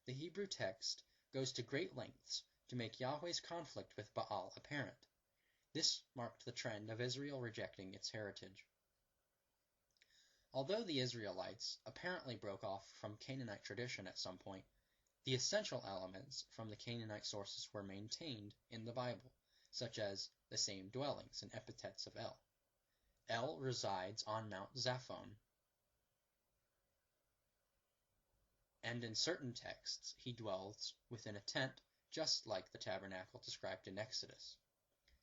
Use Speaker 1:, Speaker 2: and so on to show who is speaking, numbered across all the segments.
Speaker 1: the Hebrew text goes to great lengths to make YaHWeH's conflict with Baal apparent. This marked the trend of Israel rejecting its heritage. Although the Israelites apparently broke off from Canaanite tradition at some point, the essential elements from the Canaanite sources were maintained in the Bible, such as the same dwellings and epithets of El. El resides on Mount Zaphon, and in certain texts he dwells within a tent, just like the tabernacle described in Exodus.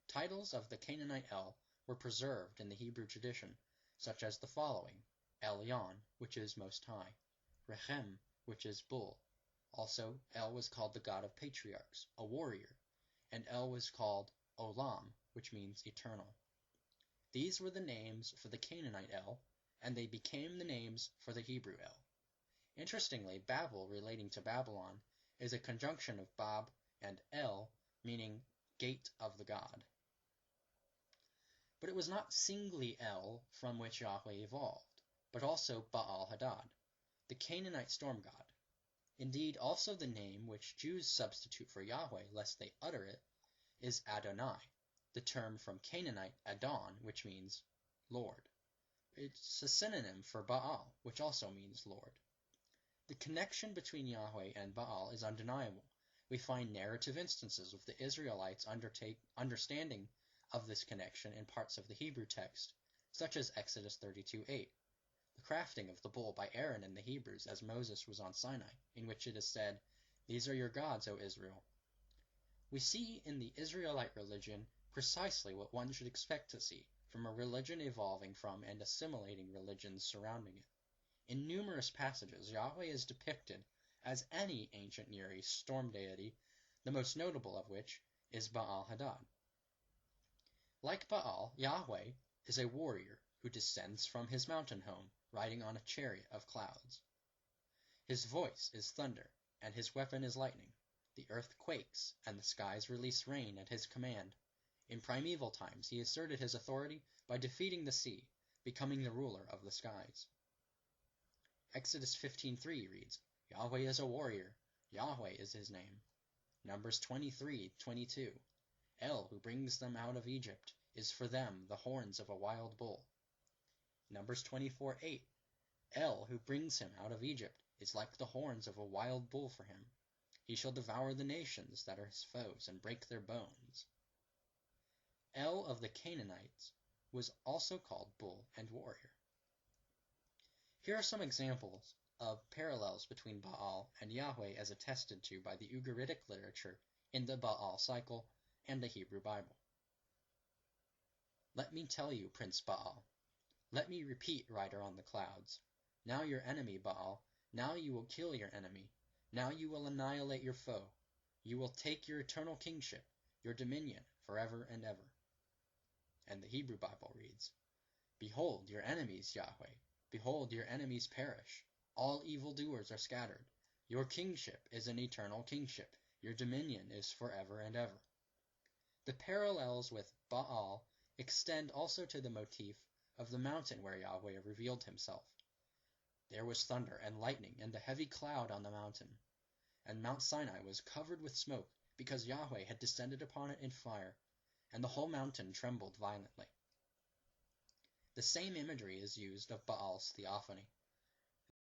Speaker 1: Titles of the Canaanite El were preserved in the Hebrew tradition, such as the following: Elyon, which is Most High; Rechem, which is Bull. Also, El was called the god of patriarchs, a warrior, and El was called Olam, which means eternal. These were the names for the Canaanite El, and they became the names for the Hebrew El. Interestingly, Babel, relating to Babylon, is a conjunction of Bab and El, meaning gate of the god. But it was not singly El from which YaHWeH evolved, but also Baal-Hadad, the Canaanite storm god. Indeed, also the name which Jews substitute for YaHWeH, lest they utter it, is Adonai, the term from Canaanite Adon, which means Lord. It's a synonym for Baal, which also means Lord. The connection between YaHWeH and Baal is undeniable. We find narrative instances of the Israelites' understanding of this connection in parts of the Hebrew text, such as Exodus 32:8, the crafting of the bull by Aaron and the Hebrews as Moses was on Sinai, in which it is said, "These are your gods, O Israel." We see in the Israelite religion precisely what one should expect to see from a religion evolving from and assimilating religions surrounding it. In numerous passages, YaHWeH is depicted as any ancient Near East storm deity, the most notable of which is Baal-Hadad. Like Baal, YaHWeH is a warrior who descends from his mountain home, riding on a chariot of clouds. His voice is thunder, and his weapon is lightning. The earth quakes, and the skies release rain at his command. In primeval times he asserted his authority by defeating the sea, becoming the ruler of the skies. Exodus 15:3 reads, "YaHWeH is a warrior, YaHWeH is his name." Numbers 23:22, "El, who brings them out of Egypt, is for them the horns of a wild bull." Numbers 24:8, "El, who brings him out of Egypt, is like the horns of a wild bull for him. He shall devour the nations that are his foes and break their bones." El of the Canaanites was also called bull and warrior. Here are some examples of parallels between Baal and YaHWeH as attested to by the Ugaritic literature in the Baal cycle and the Hebrew Bible. "Let me tell you, Prince Baal. Let me repeat, rider on the clouds. Now your enemy, Baal, now you will kill your enemy. Now you will annihilate your foe. You will take your eternal kingship, your dominion, forever and ever." And the Hebrew Bible reads, "Behold your enemies, YaHWeH. Behold your enemies perish. All evildoers are scattered. Your kingship is an eternal kingship. Your dominion is forever and ever." The parallels with Baal extend also to the motif of the mountain where YaHWeH revealed himself. "There was thunder and lightning and a heavy cloud on the mountain, and Mount Sinai was covered with smoke, because YaHWeH had descended upon it in fire, and the whole mountain trembled violently." The same imagery is used of Baal's theophany.